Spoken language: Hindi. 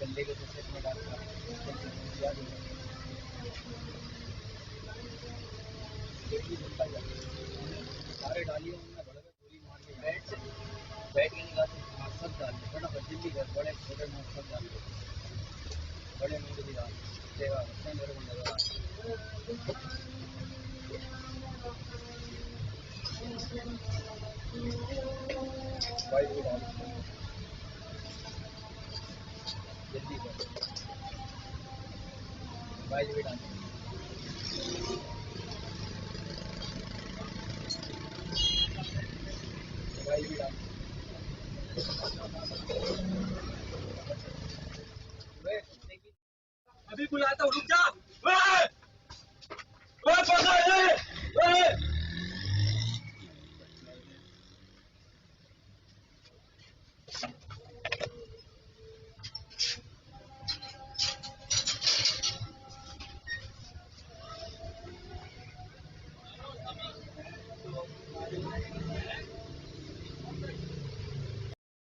गले के दूसरे में डालता सारे डालिए उनमें भर के पूरी मार के बैठ के निकाल सब डाल दे फटाफट जितनी बड़े छोटे मोट सब डाल दे बड़े में भी डाल देगा मेरे को लगा भाई भी डाल जल्दी कर भाई भी डाल भाई भी डाल अभी बुलाता हूँ, रुक जा। ओए! ओए, पकड़ ले! ओए!